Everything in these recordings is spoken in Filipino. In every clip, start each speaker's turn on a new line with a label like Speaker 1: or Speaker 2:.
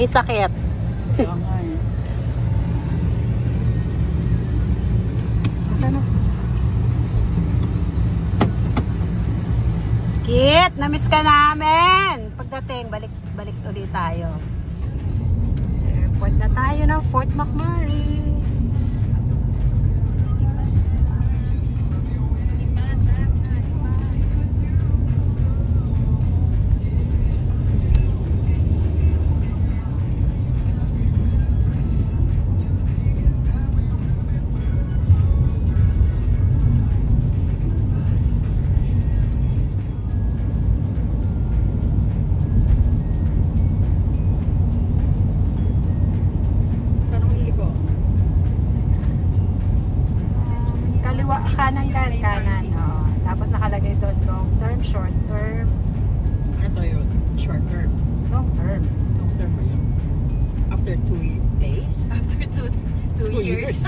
Speaker 1: May sakit. Kit, na-miss ka namin. Pagdating, balik ulit tayo. Sa airport na tayo ng Fort McMurray. Kanan. Oh. Tapos nakalagay doon long term, short term.
Speaker 2: Ano to yun? Short term?
Speaker 1: Long term.
Speaker 2: Long term ba yun? After 2 days?
Speaker 3: After 2 years.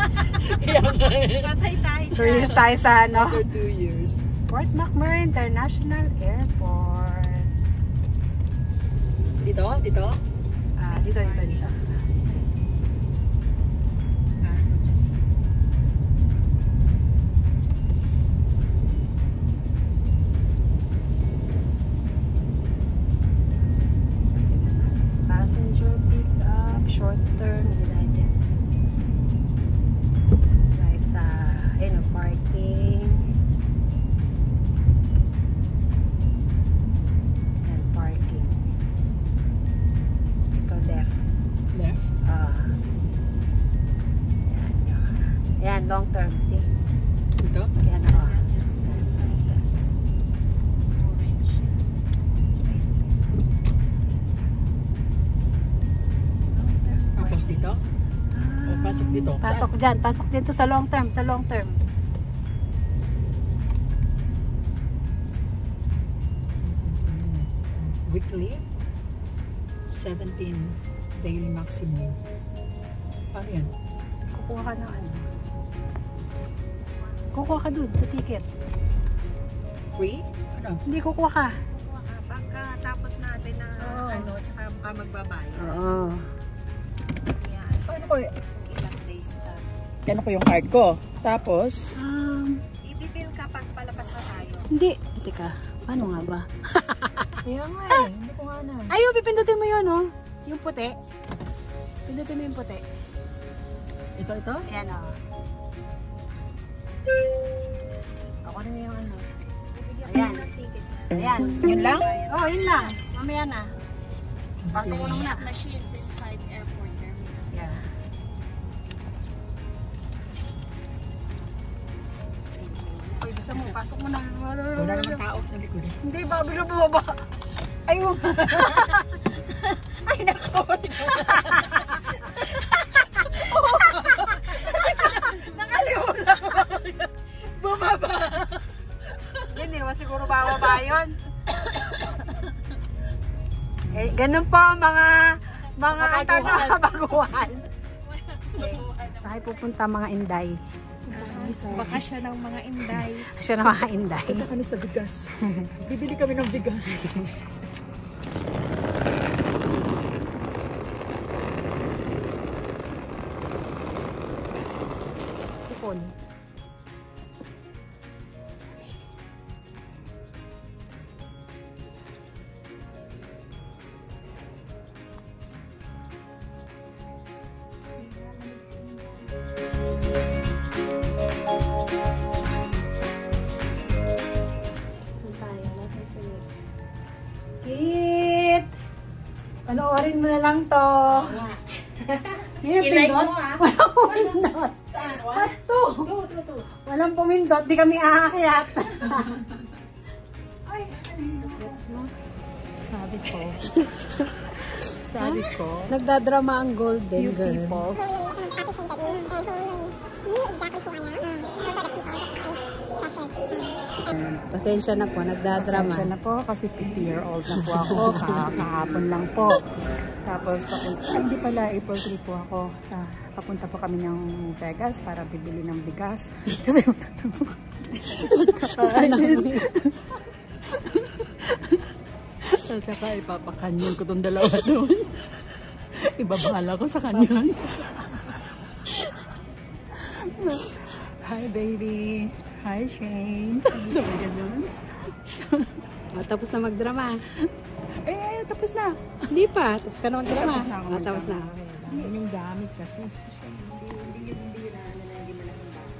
Speaker 3: Patay tayo
Speaker 1: 2 years tayo sa ano?
Speaker 2: After 2 years.
Speaker 1: Fort McMurray International Airport.
Speaker 2: Dito?
Speaker 1: Dito. Passenger pick up, short term, dyan. Guys, parking. And parking. Ito left.
Speaker 2: Left?
Speaker 1: Yan, long term. See?
Speaker 2: Dito?
Speaker 1: Yan,
Speaker 2: Dito? O pasok dito?
Speaker 1: Pasok dito sa long term,
Speaker 2: Weekly 17 daily maximum. Paano yan?
Speaker 1: Kukuha ka ng ano? Kukuha ka dun sa ticket.
Speaker 2: Free? Ano?
Speaker 1: Hindi, kukuha ka.
Speaker 3: Baka tapos natin na tsaka magbabayad.
Speaker 1: Oo.
Speaker 2: Ano ko
Speaker 3: Ilang days ka.
Speaker 2: Yan ako yung card ko. Tapos?
Speaker 3: Ibibil ka pag palapas na tayo.
Speaker 1: Hindi. Teka, paano nga ba?
Speaker 2: Yan nga eh. Hindi ko nga na.
Speaker 1: Ayun, pipindutin mo yun, oh. Yung puti. Pindutin mo yung puti.
Speaker 2: Ito?
Speaker 1: Ayan, oh. Ako rin yung ano.
Speaker 3: Ayan. Ng ticket na.
Speaker 1: Ayan.
Speaker 2: Yun lang?
Speaker 1: Oh, yun lang. Mamaya na. Pasok ko na.
Speaker 3: Machines inside airport terminal.
Speaker 1: Yeah. Uy, gusto mo, pasok mo na.
Speaker 2: Wala naman tao sa likod eh.
Speaker 1: Hindi, babilo bumaba. Ayun.
Speaker 2: Ay, nako.
Speaker 1: Nakalimutan ko. Bumaba. Hindi naman siguro bababa yun. Eh, ganun po mga baguhan. Saan pupunta mga inday?
Speaker 3: Bakasyon ng mga inday.
Speaker 1: Siya na mga inday.
Speaker 2: Punta kami sa bigas. Bibili kami ng bigas.
Speaker 1: Sipon. Kit! Panoorin mo na lang to.
Speaker 3: I-like mo ah.
Speaker 1: Walang pumindot.
Speaker 3: Saan?
Speaker 1: What to?
Speaker 3: Two.
Speaker 1: Walang pumindot. Di kami aakyat. Gets mo? Sabi ko. Nagdadrama ang golden
Speaker 2: You
Speaker 1: girl.
Speaker 2: people.
Speaker 1: Pasensya na po, nagdadrama.
Speaker 2: Pasensya na po kasi 50-year-old na po ako. Kahapon lang po. Tapos hindi pala, April 3 po ako. Papunta po kami ng Vegas para bibili ng bigas. Kasi wala na po kakainin. At saka ipapakanyon ko itong dalawa doon. Ibabahala ko sa kanya. Hi, baby. Hi, Shane. Sabi ganyan.
Speaker 1: Tapos na magdrama.
Speaker 2: Tapos na.
Speaker 1: Hindi pa. Tapos ka na magdrama.
Speaker 2: Tapos na ako
Speaker 1: Tapos na.
Speaker 3: Yun yung gamit kasi.
Speaker 2: Hindi na malaking bagay.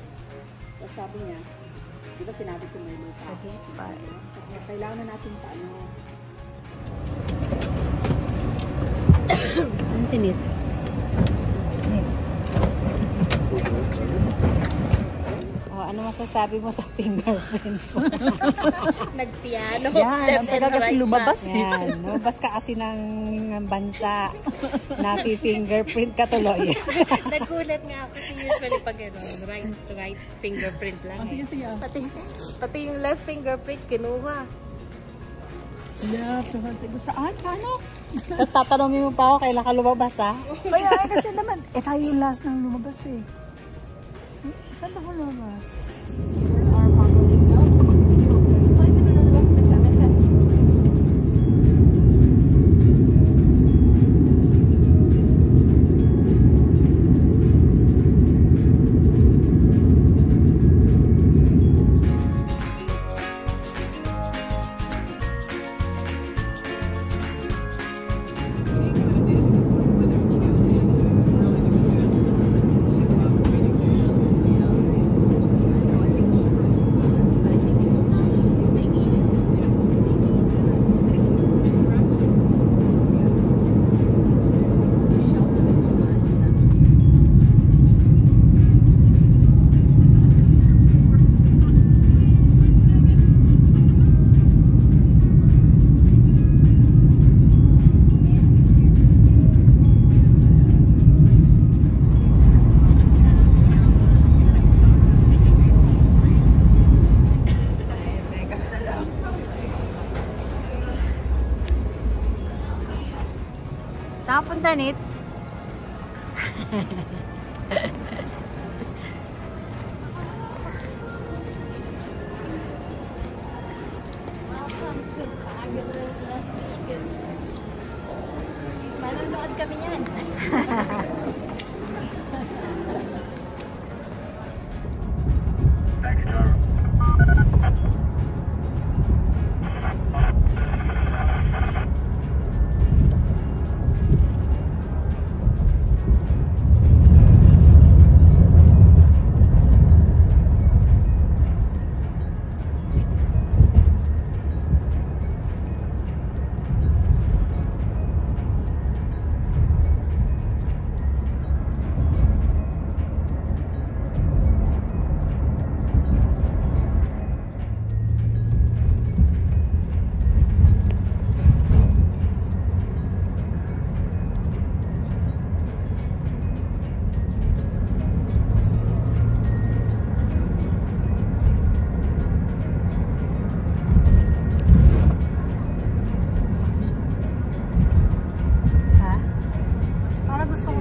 Speaker 2: Tapos sabi niya, di ba sinabi ko may lupa? Sa gate 5. Sabi niya, kailangan na natin paano.
Speaker 1: Ano si Nits? Ano masasabi mo sa fingerprint mo?
Speaker 4: Nagpiano.
Speaker 2: Yan, ang tagal kasi lumabas.
Speaker 1: Yan, lumabas ka kasi ng bansa. Napi-fingerprint ka tuloy.
Speaker 4: Nagulat nga ako kasi usually pag right fingerprint lang.
Speaker 2: Sige.
Speaker 4: Pati yung left fingerprint kinuha.
Speaker 2: Yeah, saan? Paano?
Speaker 1: Tapos tatanungin mo pa ako kailan ka lumabas, ha?
Speaker 2: Kaya kasi naman, tayo yung last nang lumabas eh. Saan ba ko lumabas?
Speaker 1: Saan punta, Nits?
Speaker 4: Manonood kami yan.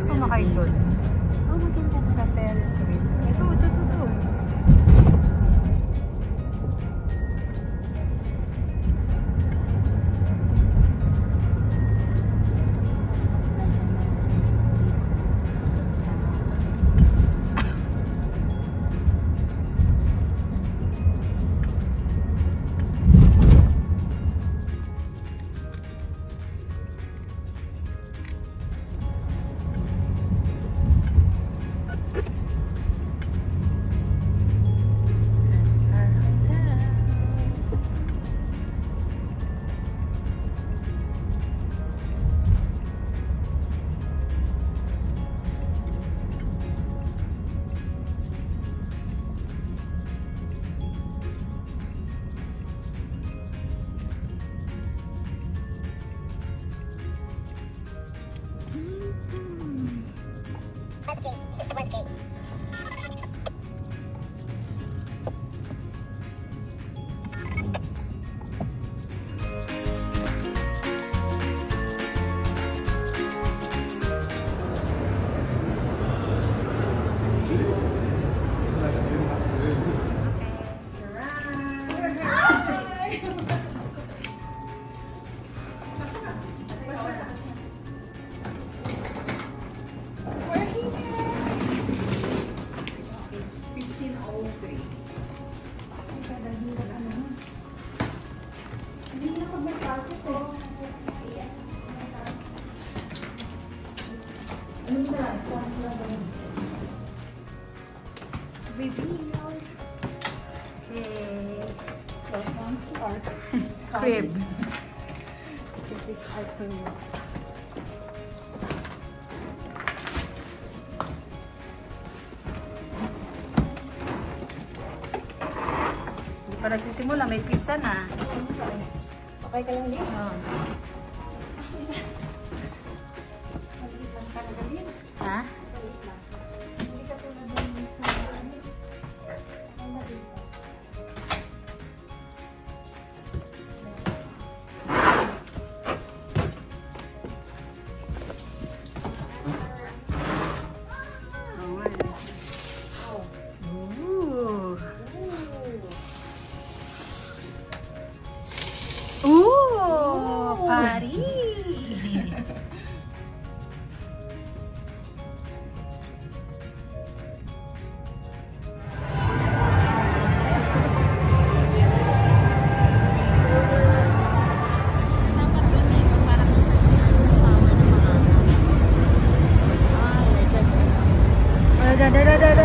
Speaker 1: sumakay doon. Oh, maganda. Sa Ferris wheel. Ito.
Speaker 2: Welcome to our
Speaker 1: Crib.
Speaker 2: This is our crib.
Speaker 1: Hindi pa nagsisimula, may pizza na.
Speaker 2: Okay ka lang din?
Speaker 1: Oh. Ha?
Speaker 2: Hindi ka tulad ng sa amis.
Speaker 3: Party!
Speaker 1: Da da da da da.